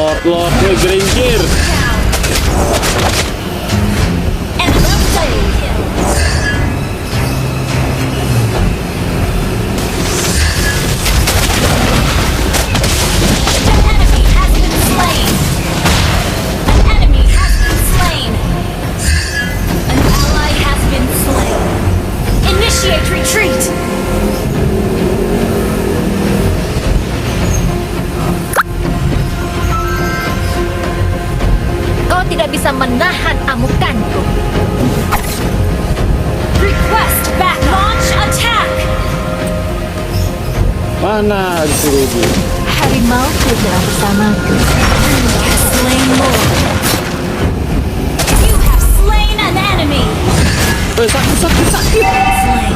Lord, gue gerincir. Tidak bisa menahan amukanku. Request back. Launch attack. Mana disuruh gue? Harimau bergerak bersamaku. You have slain more. You have slain an enemy. Sakit. Slain.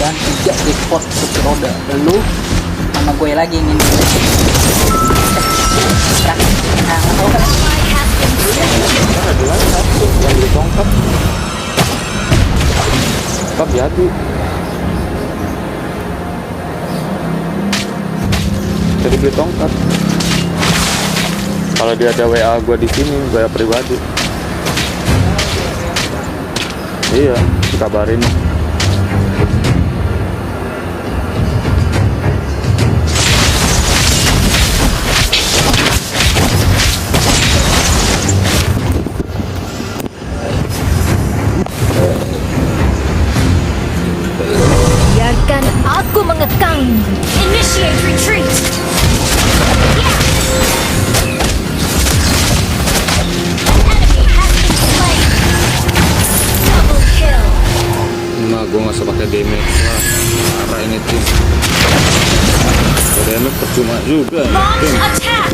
Dan tidak di pos kursi roda lu sama gue lagi ingin Ada lagi satu yang beli tongkat. Tetap jadi. Jadi beli tongkat. Kalau dia ada WA gue di sini, WA pribadi. Iya, dikabarin. Biarkan aku mengekang. Initiate retreat. Yeah. An enemy has been slain. Double kill. Nah, gue nggak usah pakai damage lah. Parah ini tim. Damage percuma juga. Launch attack.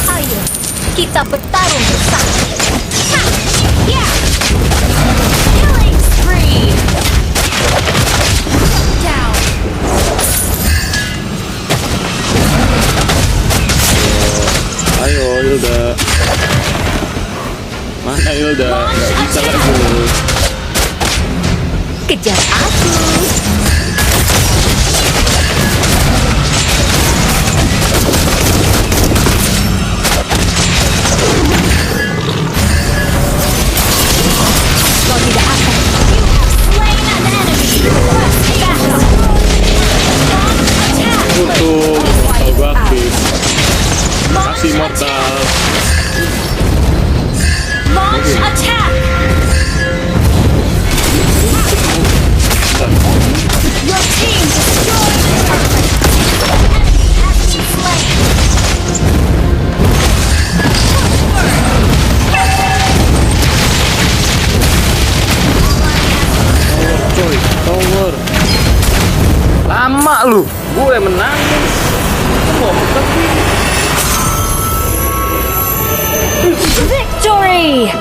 Ayo, kita bertarung bersama. Ha! Yeah. Killing spree. Down. Ayo Hilda. Mana Hilda? Nggak bisa lagi. Kejar aku. Kau tidak akan. You have slain an enemy. Request backup. Launch attack. Tuh, mortal gue aktif. Launch Kasih mortal. Launch attack. Your team destroyed the turret. Enemy has been slain. Coy, tower. Lama lu. Gue menang. Mau tapi. Victory!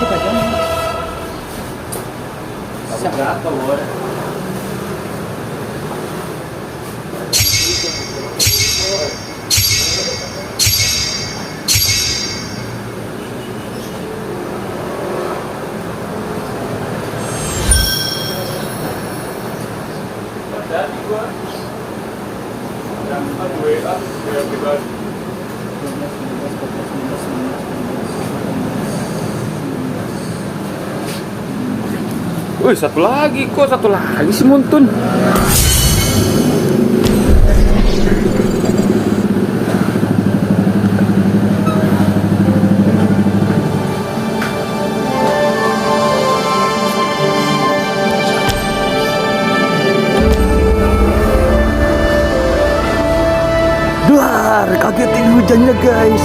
Wih, satu lagi sih Muntun. Duar, kagetin hujannya guys.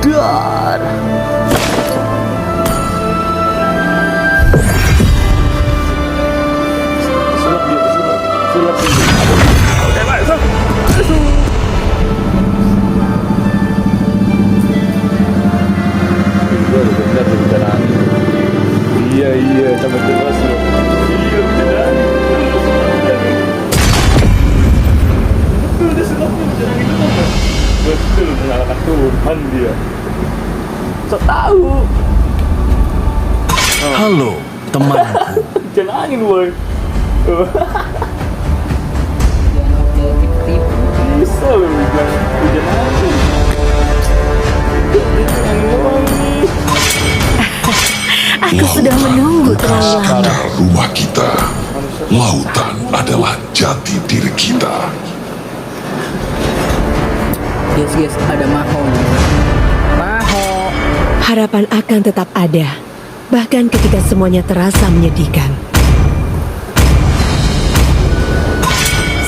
Duar. Iya, sama jelas loh. Iya, beneran. Betul mengalahkan Tuhan dia. So tahu. Halo, temanku. Jangan angin boy. Bisa loh bilang hujan angin. Aku sudah menunggu terlalu lama. Sekarang rumah kita, lautan adalah jati diri kita. Guys, ada Maho. Maho. Harapan akan tetap ada, bahkan ketika semuanya terasa menyedihkan.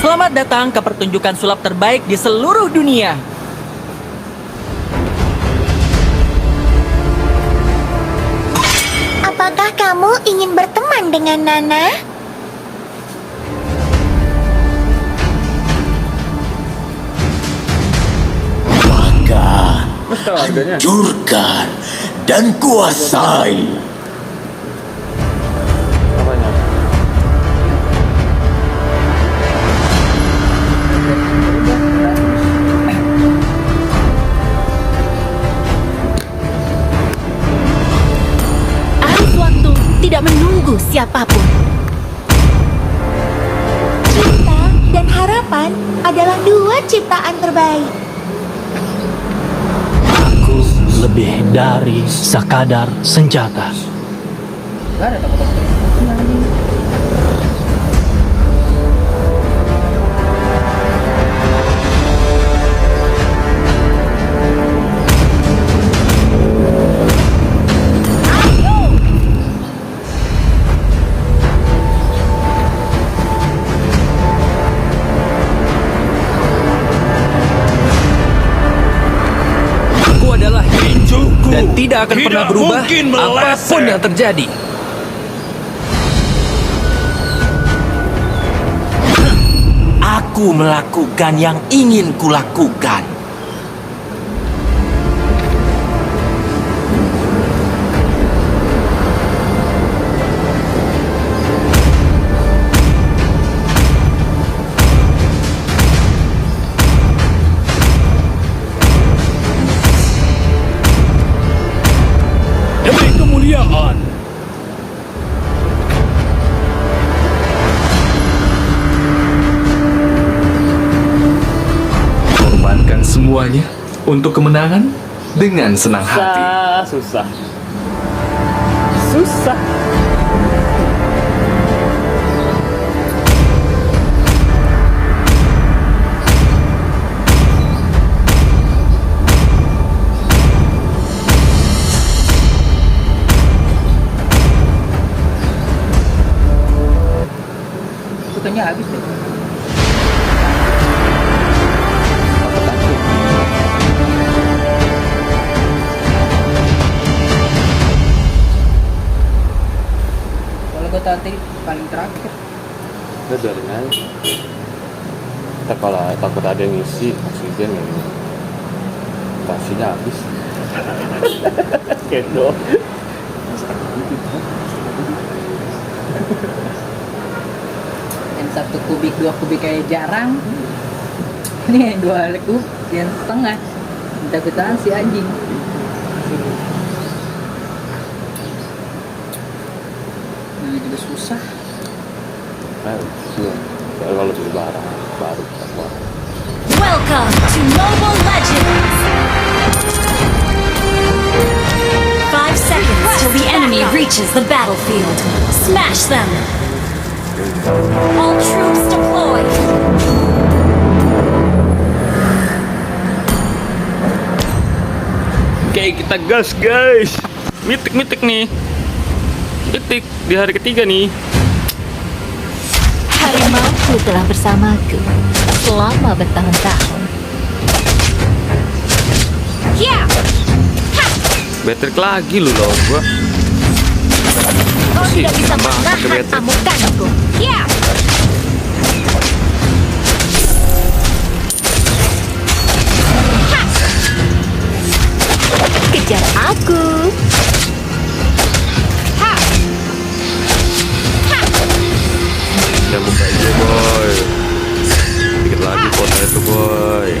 Selamat datang ke pertunjukan sulap terbaik di seluruh dunia. Apakah kamu ingin berteman dengan Nana? Hancurkan dan kuasai. Apanya? Arus waktu tidak menunggu siapapun. Cinta dan harapan adalah dua ciptaan terbaik. Aku lebih dari sekadar senjata. Gak ada takut. Aku adalah Ginjuku dan tidak akan pernah berubah apapun yang terjadi. Aku melakukan yang ingin kulakukan. Demi kemuliaan. Korbankan semuanya untuk kemenangan dengan senang hati. Susah. Susah. Sukanya habis deh. Kalau gue tadi paling terakhir. Udah biarin aja. Ntar kalau takut ada yang ngisi oksigen ya pastinya habis. Kendo. Yang 1 kubik 2 kubik kayak jarang. Ini 2 kubik yang setengah. Minta ketahan si anjing. Nah, juga susah. Iya. Kalau beli barang baru semua. Welcome to Mobile Legends! 5 seconds till the enemy reaches the battlefield. Smash them! All troops deployed! Oke, kita gas guys. Mitik nih. Mitik di hari ketiga nih. Harimauku telah bersamaku selama bertahun-tahun. Yeah! Battery lagi lu loh gua. Kau Sih, tidak bisa gampang pakai menahan battery. amukanku. Yeah! Kejar aku. Udah buka aja boy. Dikit lagi kota itu boy.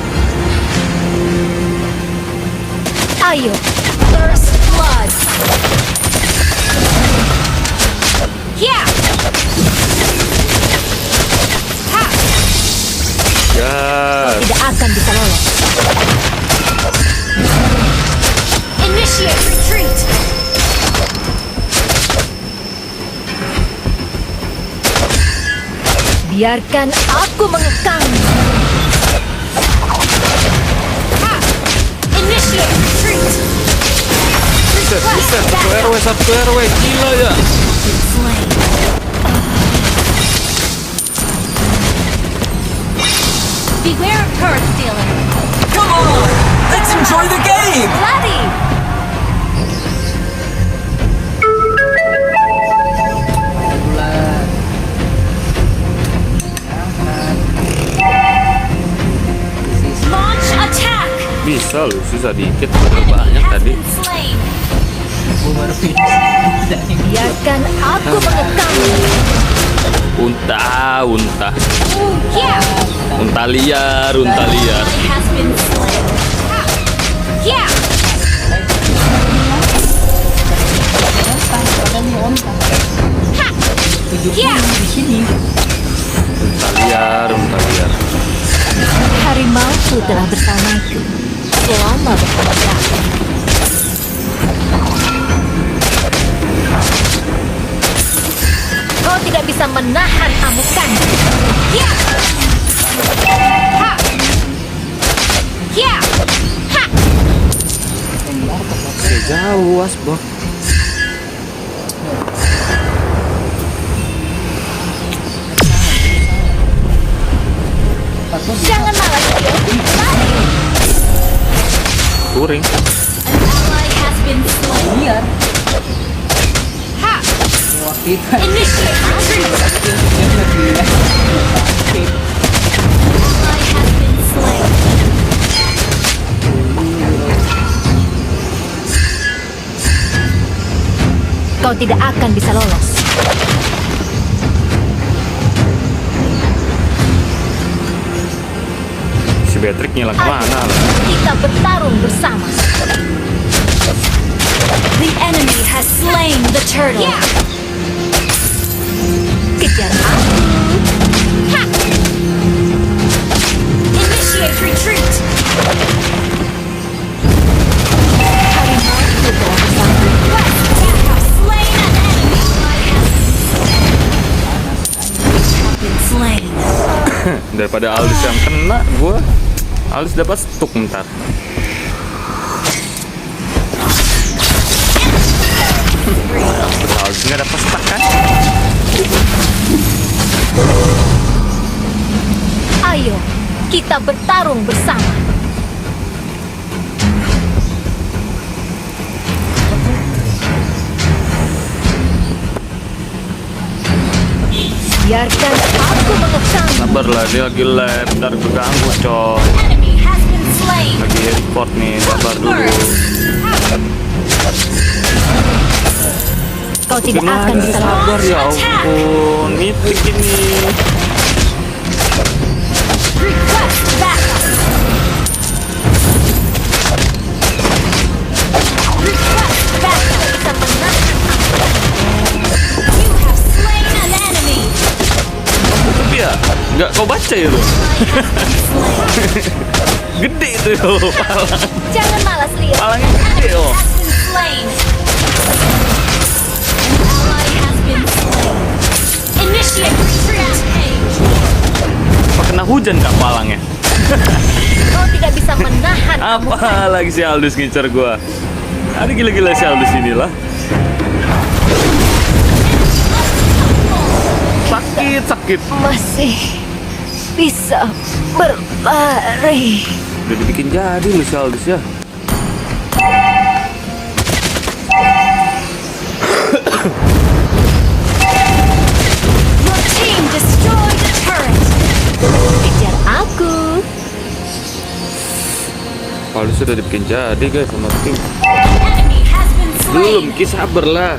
Kau tidak akan bisa lolos. Initiate retreat. Biarkan aku mengekang. Initiate retreat. Buset, satu RW, gila ya. Beware of turret stealing. Come on, let's enjoy the game. Bloody. Launch attack. Bisa lu, susah dikit, udah banyak Has tadi. been slain. Gue baru finish. Biarkan aku mengekang. Unta. Yeah. Unta liar. Ally has been slain. Yeah. Ada nih onta. Yeah. Di sini. Unta liar. Harimauku telah bersamaku selama bertahun-tahun. Kau tidak bisa menahan amukan. Ya. Ha. Ya. Ha. Jauh, Asbok. Jangan malas dia. Lari. Touring. An ally has been slain. Liar. Ha. Waktu itu. Initiate retreat. Ally has been slain. Kau tidak akan bisa lolos. Si Patrick ngilang kemana lah? Kita bertarung bersama. The enemy has slain the turtle. Kejar aku. Ha! Initiate retreat. Harimau itu telah bersama. Quest, you have slain an enemy. Have been slain. Daripada Aldous yang kena, gua Aldous dapat stuk ntar. Aldous nggak dapat stuk kan? Ayo, kita bertarung bersama. Biarkan aku mengekang. Sabarlah, dia lagi lab, ntar gue ganggu coy. Enemy has been slain. Lagi report nih, sabar dulu. Kau tidak akan Gimana bisa sabar lolos. ya ampun, mitik ini. Request backup. Request backup. Bisa menahan aku. You have slain an enemy. Tapi ya, nggak kau baca ya lu? Gede tuh yo, palang. Jangan malas lihat. Palangnya gede yo. Has been slain. An ally has been slain. Initiate retreat. Apa kena hujan kak palangnya? Kau tidak bisa menahan Apa lagi si Aldous ngincer gua? Ada gila-gila si Aldous inilah. Sakit. masih bisa berlari. Udah dibikin jadi lu si Aldous ya. Your team destroyed the turret. Kejar aku. Aldous udah dibikin jadi guys sama tim. Enemy has been Belum, slain. Ki sabar lah.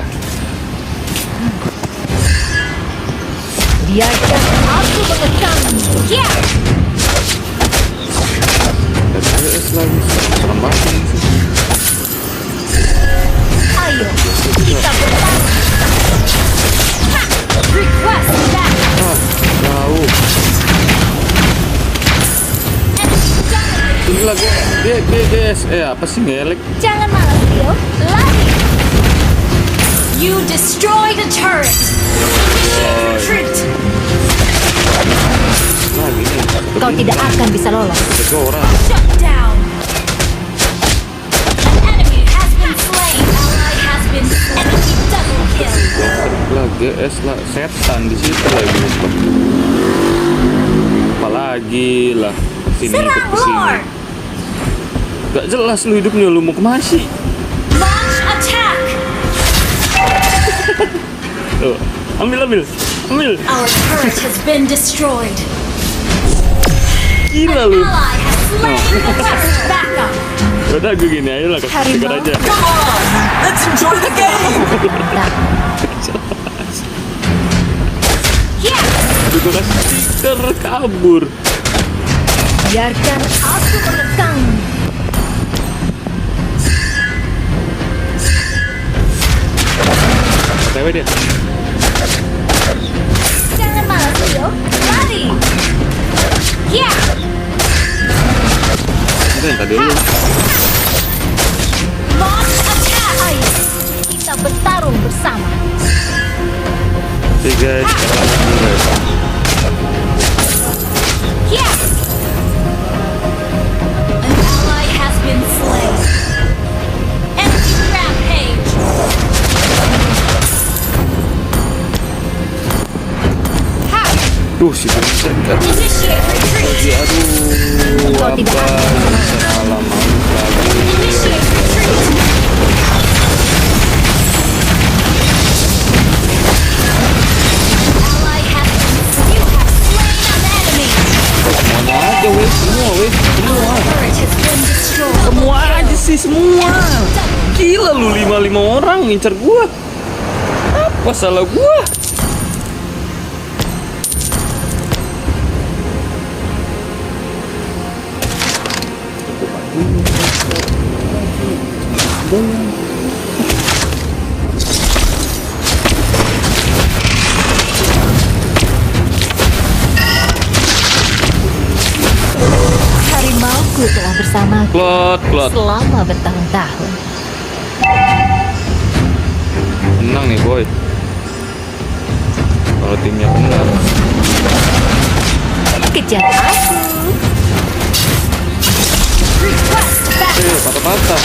Biarkan aku mengekang. Ya. Dan AS lagi serem banget sih. Ayo, kita bertarung. Ha! Request backup. Jauh. Gila, guys. Apa sih ngelek? Jangan malas, Leo. Lari. You destroyed a turret. Retreat. Lagi nih. Kau tidak akan bisa lolos. Ada orang. Shut down. An enemy has been slain. Ally has been slain. Enemy double kill. Lah, GS lah. Setan di situ lagi. Apalagi lah. Sini Serang, kesini. Lord. Gak jelas lu hidupnya, lu mau kemana sih? Launch attack. Tuh, ambil. Our turret has been destroyed. Gila lu. Ally has slain. Request backup. Udah gue gini aja lah, kasih stiker aja. Come on, let's enjoy the game. Yes. Gue kasih stiker kabur. Biarkan aku mengekang. TW dia. Jangan malas, Leo. Lari. Ya. Itu yang tadi lu. Launch attack. Ayo, kita bertarung bersama. Oke guys, Ya. An ally has been slain. Enemy rampage. Ha. tuh si Vincent kan. Initiate retreat. Aduh, apa yang salah mau lagi. Initiate retreat. Ally has been. You have slain an enemy. Semuanya aja weh, semua. Turret has been destroyed. Semua aja sih, semua. Gila lu 5 orang ngincer gua. Apa salah gua? Harimauku telah bersamaku Klot. selama bertahun-tahun. Menang nih boy. Kalau timnya benar. Kejar aku. Request back. Patah-patah.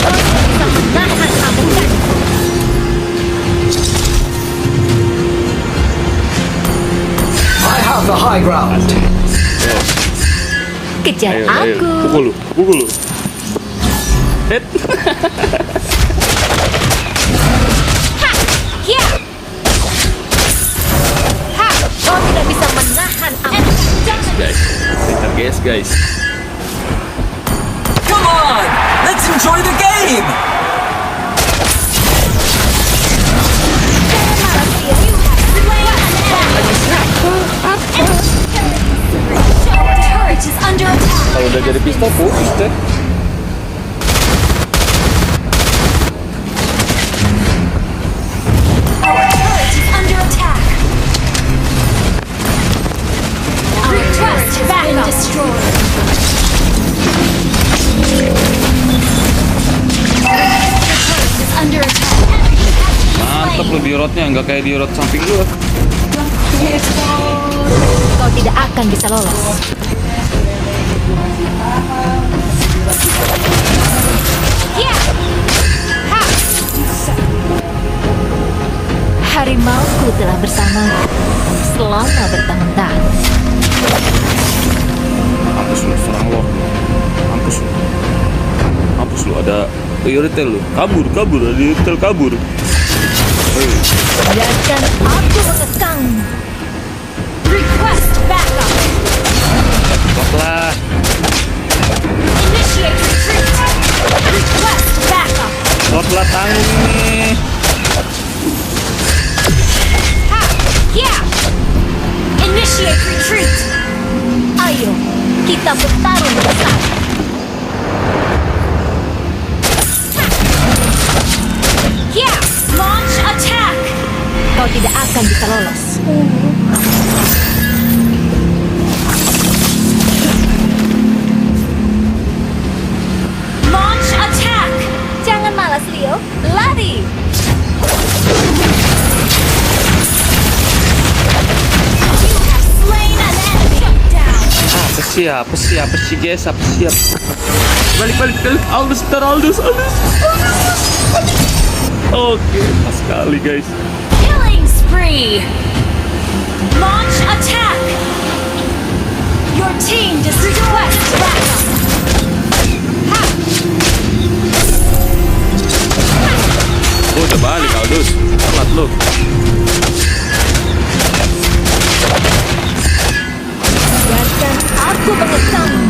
Bisa menahan amukan. I have the high ground. Kejar Ayo. aku. Pukul lu. Hit. Ya. Ha. Kau tidak bisa menahan amukan. Guys. Come on, let's enjoy the game. Jangan malas, Leo. You have slain an enemy. Our turret is under attack. Kalau udah jadi pistol putus deh. Our turret is under attack. Our turret has been destroyed. Our turret is under attack. Enemy has been Mantap slain. lu di rotnya, nggak kayak di rot samping lu. Kau tidak akan bisa lolos. Ya. Ha. Harimauku telah bersamaku selama bertahun-tahun. Mampus lu, serang lo. Mampus lu, ada Yoritel lu. Kabur, ada Yoritel kabur. Biarkan aku mengekang. Request backup. Stoplah. Initiate retreat. Request backup. Stoplah, tanggung nih. Ha. Ya. Initiate retreat. Ayo, kita bertarung bersama. Ha. Ya. Launch attack. kau tidak akan bisa lolos. Launch attack! Jangan malas, Leo. Lari! You have slain an enemy. Down. Apa sih guys, balik Aldous. Oke, pas sekali guys. Killing spree! Launch attack! Your team destroys backup! Udah balik Aldous, telat lu. Biarkan aku mengetahui.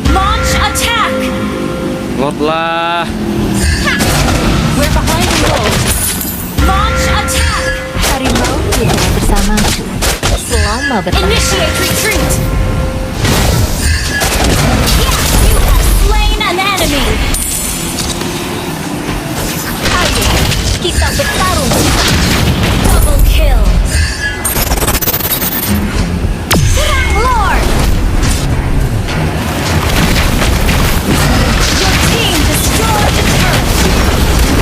Launch attack! Lot lah. We're behind the goal. Launch attack! Harimau tidak bersamaku. Selama Initiate retreat! Yes, you have slain an enemy! Ayo, kita bertarung. Double kill! Serang Lord! Your team destroyed the turret!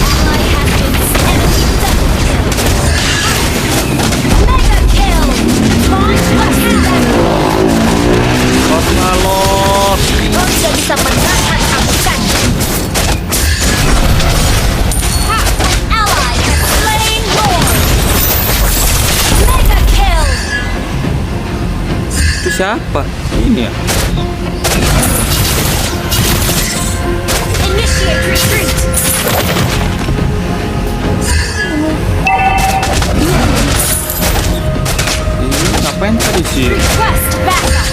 Ally has been enemy double kill! Mega kill! Launch attack! Lot lah Lot. Kau tidak bisa menahan amukan! An ally has slain Lord! Mega kill! Itu siapa? Ini ya. Initiate retreat! Ini ngapain tadi sih? Request backup!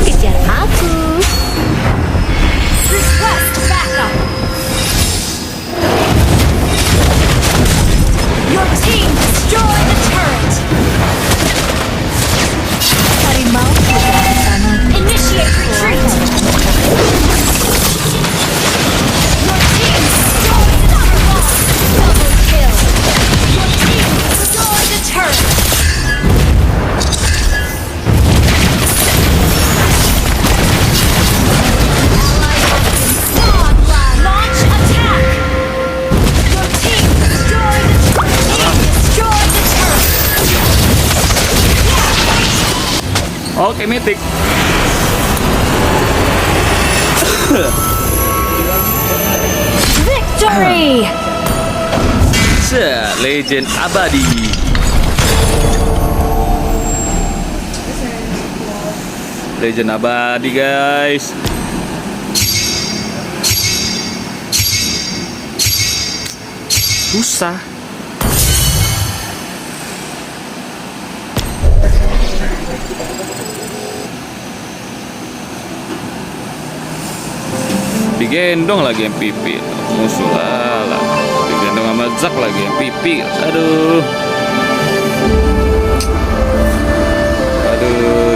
Kejar aku! Request backup! Your team destroyed the turret! Harimau bergerak ke sana. Initiate retreat! Your team destroyed the turret! Double kill! Your team destroyed the turret! Ally has been slaughtered! Launch attack! Your team destroyed the turret! Destroyed the turret! Oke, mythic. Victory! Legend abadi. Legend abadi guys. Susah. Digendong lagi MVP musuh lah. Digendong sama Zack lagi MVP. Aduh. Aduh.